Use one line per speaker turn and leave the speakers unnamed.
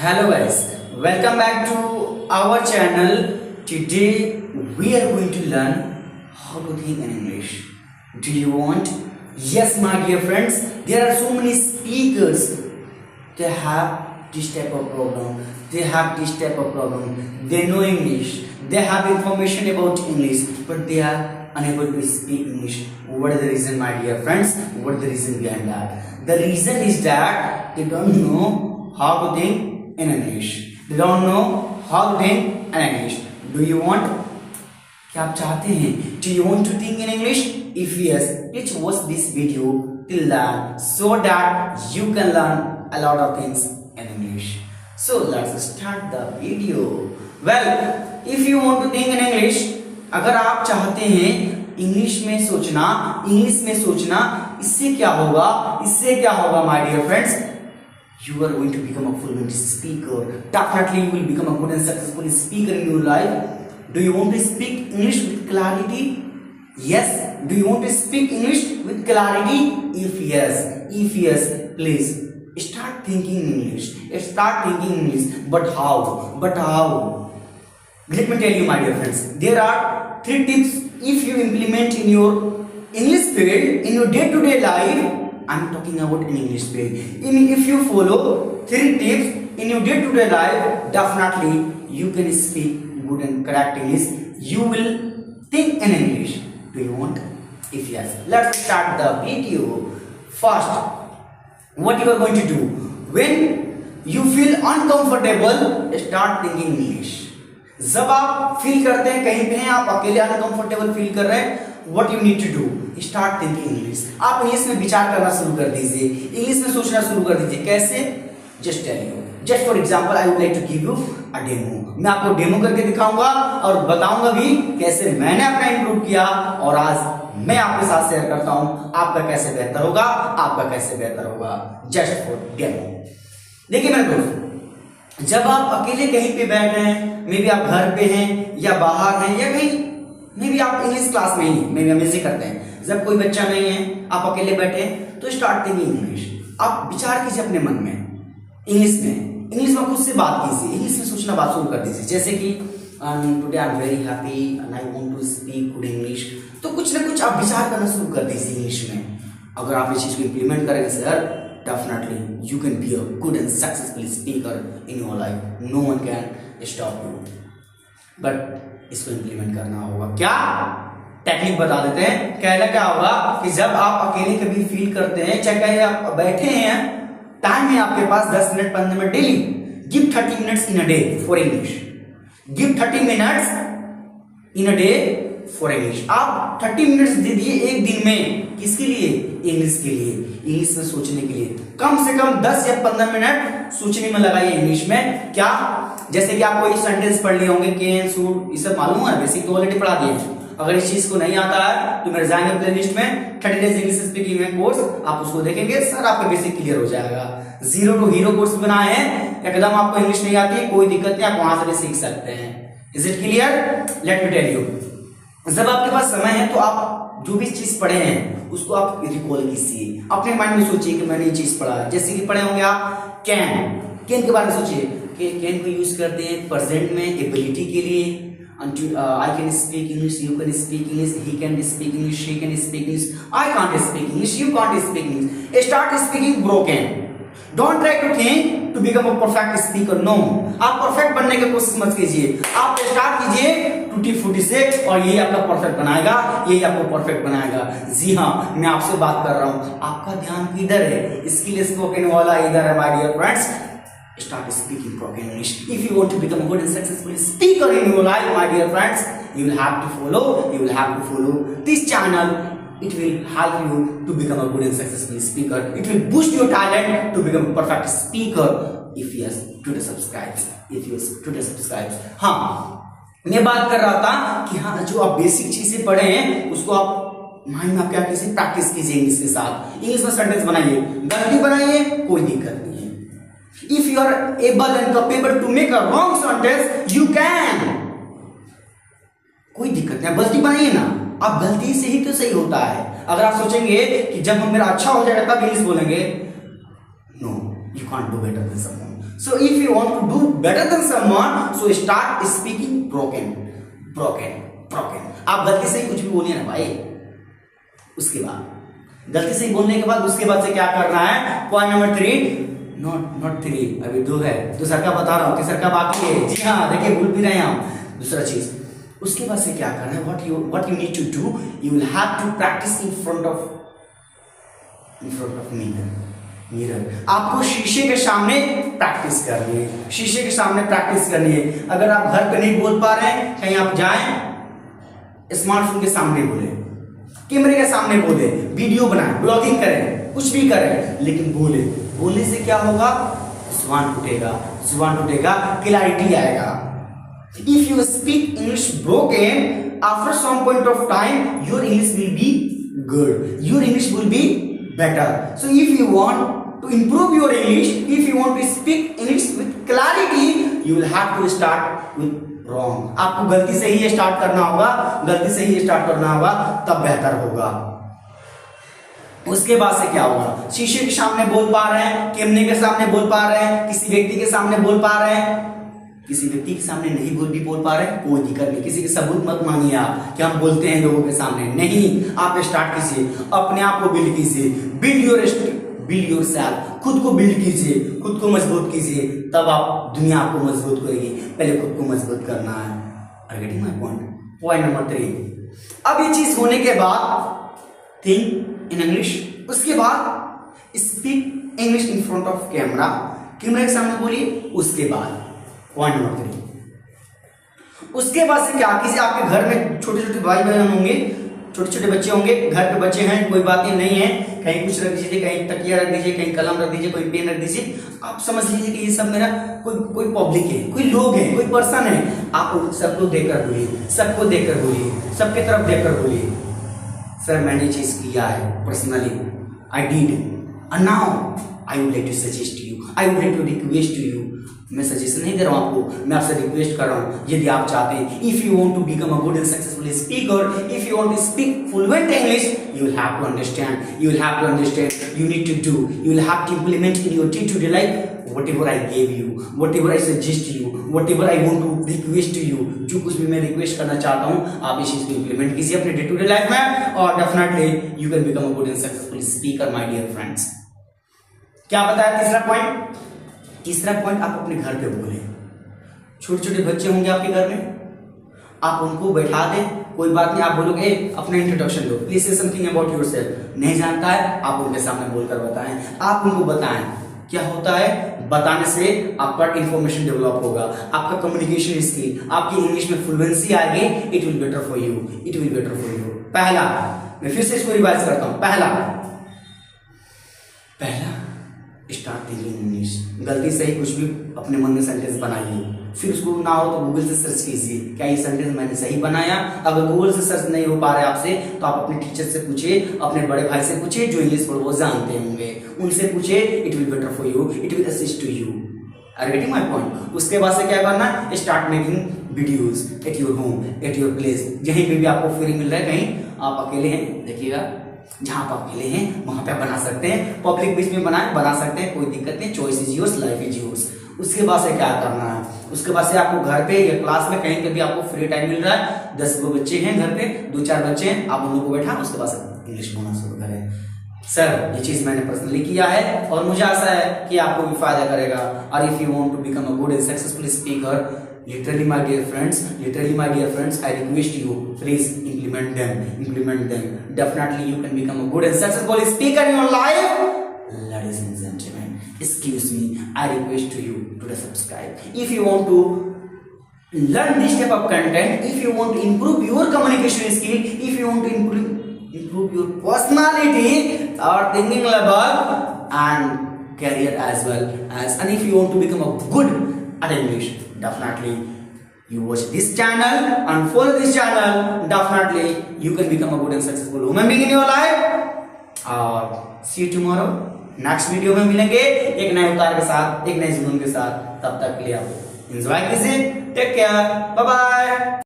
Hello guys, welcome back to our channel. Today we are going to learn how to think in English. Do you want? Yes, my dear friends, there are so many speakers. They have this type of problem. They know English. They have information about English, but they are unable to speak English. What is the reason, my dear friends? What is the reason behind that? The reason is that they don't know how to think in English. They don't know how to think in English. Do you want? क्या आप चाहते हैं? Do you want to think in English? If yes, please watch this video till then so that you can learn a lot of things in English. So let's start the video. Well, if you want to think in English, अगर आप चाहते हैं English में सोचना, इससे क्या होगा my dear friends? You are going to become a fluent speaker. Definitely you will become a good and successful speaker in your life. Do you want to speak English with clarity? Yes. Do you want to speak English with clarity? If yes, please start thinking English. But how? Let me tell you, my dear friends, there are 3 tips if you implement in your English field, in your day-to-day life. I'm talking about an English field. If you follow 3 tips in your day-to-day life, definitely you can speak good and correct English. You will think in English. Do you want? If yes, let's start the video. First, what you are going to do when you feel uncomfortable, start thinking English. जब आप feel करते हैं कहीं पे हैं, आप अकेले uncomfortable feel कर रहे हैं, what you need to do? Start thinking English. आप इंग्लिश में विचार करना शुरू कर दीजिए, इंग्लिश में सोचना शुरू कर दीजिए. कैसे? Just tell you. Just for example, I would like to give you a demo. मैं आपको डेमो करके दिखाऊंगा और बताऊंगा भी कैसे मैंने अपना इम्प्रूव किया और आज मैं आपके साथ शेयर करता हूं आपका कैसे बेहतर होगा. Just for demo. देखिए मेरे दोस्त, जब आप अकेले कहीं पे बैठ रहे हैं, मे बी आप घर पे हैं या बाहर हैं या कहीं, मे बी आप इंग्लिश क्लास में ही, मे बी हम ऐसे करते हैं, जब कोई बच्चा नहीं है, आप अकेले बैठे हैं, तो स्टार्ट थिंकिंग इंग्लिश. आप विचार कीजिए अपने मन में इंग्लिश में खुद से बात कीजिए, इंग्लिश में सोचना बात शुरू कर दीजिए. जैसे कि today I am very happy and I want to speak good English. तो कुछ ना कुछ आप विचार करना शुरू कर दीजिए इंग्लिश में. अगर आप इस चीज को इंप्लीमेंट करेंगे sir, definitely you can be a good and successful speaker in your life. No one can stop you. But इसको इंप्लीमेंट करना होगा. क्या टेक्निक बता देते हैं. कहना क्या होगा कि जब आप अकेले कभी फील करते हैं, चाहे कहीं आप बैठे हैं, टाइम है आपके पास 10 minute 15 minute daily, give 30 minutes in a day for English. Give 30 minutes in a day for English. आप 30 मिनट्स दे दिए एक दिन में. किसके लिए? इंग्लिश के लिए, इंग्लिश में सोचने के लिए. कम से कम 10 या 15 मिनट सोचने में लगाइए इंग्लिश में. क्या? जैसे कि आपको ये सेंटेंस पढ़ लिए होंगे, कैन, शुड, ये सब मालूम है, बेसिक तो ऑलरेडी पढ़ा दिए हैं. अगर इस चीज को नहीं आता है तो मेरे जाएंगे प्लेलिस्ट में 30 डेज इंग्लिश स्पीकिंग में कोर्स, आप उसको देखेंगे, सर आपका बेसिक क्लियर हो जाएगा. 0 to हीरो कोर्स बनाए हैं. एकदम आपको इंग्लिश नहीं आती, कोई दिक्कत नहीं, आप वहां से भी सीख सकते हैं. Is it clear? Let me tell you. जब आपके पास समय है तो आप जो भी चीज पढ़े हैं उसको आप रिकॉल कीजिए. अपने माइंड में सोचिए कि मैंने ये चीज पढ़ा है. जैसे कि पढ़े होंगे आप कैन के बारे में सोचिए कि कैन को यूज करते हैं प्रेजेंट में एबिलिटी के लिए. I can speak English, you can speak English, he can speak English, she can speak English, I can't speak English, you can't speak English. Start speaking broken. Don't try to think to become a perfect speaker. No, आप perfect बनने की कोशिश मत कीजिए. आप start कीजिए टूटी फूटी से और यही आपका परफेक्ट बनाएगा. जी हाँ, मैं आपसे बात कर रहा हूँ. आपका ध्यान किधर है? इसके लिए स्पोकन वाला इधर है my dear friends. Start speaking broken English. If you want to become a good and successful speaker in your life, my dear friends, you will have to follow this channel. It will help you to become a good and successful speaker. It will boost your talent to become a perfect speaker. If yes, today subscribe. हाँ, मैं बात कर रहा था कि हाँ, जो आप बेसिक चीजें पढ़े हैं उसको आप माइंड में आप क्या कीजिए, प्रैक्टिस कीजिए इंग्लिश के साथ. इंग्लिश में सेंटेंस बनाइए, गलती बनाइए, कोई दिक्कत नहीं है. If you are able and capable to make a wrong sentence, you can. कोई दिक्कत नहीं, गलती बनाइए ना. आप गलती से ही तो सही होता है. अगर आप सोचेंगे कि जब हम मेरा अच्छा हो जाएगा तब इंग्लिश बोलेंगे, no, you can't do better than someone. So if you want to do better than someone, so start speaking broken. आप गलती से ही कुछ भी बोलिए ना भाई, उसके बाद गलती से ही बोलने के बाद उसके बाद से क्या करना है, पॉइंट नंबर 3, नॉट 3, अभी 2 है, दूसरा का बता रहा हूँ, तीसरा का बाकी है। जी हाँ, देखिए भूल भी रहे हैं हम। दूसरा चीज उसके बाद से क्या करना है, what you need to do, you will have to practice in front of mirror. आपको शीशे के सामने प्रैक्टिस करनी है, शीशे के सामने प्रैक्टिस करनी है। अगर आप घर पे नहीं बोल पा रहे हैं, कहीं आप जाएं, स्मार्टफोन के सामने बोले, कैमरे के सामने बोले, वीडियो बनाएं, ब्लॉगिंग करें, कुछ भी करें, लेकिन बोलने से क्या होगा, जुबान टूटेगा, क्लैरिटी आएगा। If you speak English broken, after some point of time, your English will be good. Your English will be better. So if you want to improve your English, if you want to speak English with clarity, you will have to start with wrong. आपको गलती से ही start करना होगा, तब बेहतर होगा। उसके बाद से क्या होगा, शीशे के सामने बोल पा रहे हैं, कैमरे के सामने बोल पा रहे हैं, किसी व्यक्ति के सामने बोल पा रहे हैं, किसी व्यक्ति के सामने नहीं बोल पा रहे, कोई दिक्कत नहीं। किसी के सबूत मत मांगिए आप कि हम बोलते हैं लोगों के सामने, नहीं। आप स्टार्ट कीजिए, अपने आप को बिल्ड कीजिए, बिल्ड योरसेल्फ, खुद को बिल्ड कीजिए, खुद को मजबूत कीजिए, तब आप दुनिया आपको मजबूत करेगी। पहले खुद को मजबूत करना है। Are getting my point number 3। अब ये चीज होने के बाद थिंक इन इंग्लिश, उसके बाद speak English in front of camera के सामने बोलिए। उसके बाद पॉइंट नंबर 3, उसके बाद से क्या कीजिए, आपके घर में छोटे छोटे भाई बहन होंगे, छोटे छोटे बच्चे होंगे, घर पे बच्चे हैं, कोई बातें नहीं है, कहीं कुछ रख दीजिए, कहीं तकिया रख दीजिए, कहीं कलम रख दीजिए, कोई पेन रख दीजिए। आप समझ लीजिए कि ये सब मेरा कोई पब्लिक है, कोई लोग है, कोई पर्सन है। आप सबको देखकर बोलिए, सबके तरफ देखकर बोलिए, सर मैंने चीज किया है, personally I did, and now I would like to suggest you, I would like to request you. मैं सजेशन नहीं दे रहा हूं आपको, मैं आपसे रिक्वेस्ट कर रहा हूं, यदि आप चाहते हैं, if you want to become a good and successful speaker, if you want to speak fluent English, you will have to understand, you need to do, you will have to implement in your day-to-day life whatever I gave you, whatever I suggest you, whatever I want to request to you। जो कुछ भी मैं request करना चाहता हूं, आप इस चीज को इंप्लीमेंट कीजिए अपने डे टू डे लाइफ में, और definitely you can become a good and successful speaker my dear friends. क्या बताया तीसरा पॉइंट, आप अपने घर पे बोले। छोटे छोटे बच्चे होंगे आपके घर में, आप उनको बैठा दें, कोई बात नहीं, आप बोलोगे अपना इंट्रोडक्शन दो, प्लीज से समथिंग अबाउट योरसेल्फ। नहीं जानता है, आप उनके सामने बोलकर बताएं, आप उनको बताएं। क्या होता है, बताने से आपका इंफॉर्मेशन डेवलप होगा, आपका कम्युनिकेशन स्किल, आपकी इंग्लिश में फ्लुएंसी आएगी, it will better for you. पहला, मैं फिर से इसको रिवाइज करता हूं। पहला स्टार्ट थिंकिंग इंग्लिश। गलती से ही कुछ भी अपने मन में सेंटेंस बनाइए, फिर उसको ना हो तो गूगल से सर्च कीजिए, क्या ये सेंटेंस मैंने सही बनाया। अगर गूगल से सर्च नहीं हो पा रहा है आपसे, तो आप अपने टीचर से पूछिए, अपने बड़े भाई से पूछिए जो इंग्लिश थोड़ा बहुत जानते होंगे, उनसे पूछिए। It will better for you, it will assist to you. Are getting my point. उसके बाद से क्या करना, start making videos at your home, at your place, जहीं पे भी आपको फ्री मिल रहा है, कहीं आप अकेले हैं, देखिएगा जहां आप अकेले हैं वहां पे बना सकते हैं, पब्लिक बीच में बना सकते हैं, कोई दिक्कत नहीं। Choice is yours, life is yours. उसके बाद से क्या करना है, उसके बाद से आपको घर पे या क्लास में कहीं पे भी आपको फ्री टाइम मिल रहा है, 10 बच्चे हैं घर पे, 2-4 बच्चे हैं, आप उन लोगों को बैठा, उसके बाद से इंग्लिश बोलना शुरू करें। सर ये चीज मैंने पर्सनली किया है और मुझे आशा है कि आपको भी फायदा करेगा। और if you want to become a good and successful speaker, literally my dear friends, I request you, please implement them. Definitely you can become a good and successful speaker in your life. Ladies and gentlemen, excuse me, I request to you to subscribe. If you want to learn this type of content, if you want to improve your communication skill, if you want to improve your personality or thinking level and career as well as, and if you want to become a good at English, definitely you watch this channel and follow this channel. Definitely you can become a good and successful human being in your life. See you tomorrow. Next video में मिलेंगे एक नए अवतार के साथ, एक नए जुनून के साथ। तब तक के लिए आप एंजॉय कीजिए। Take care, bye bye.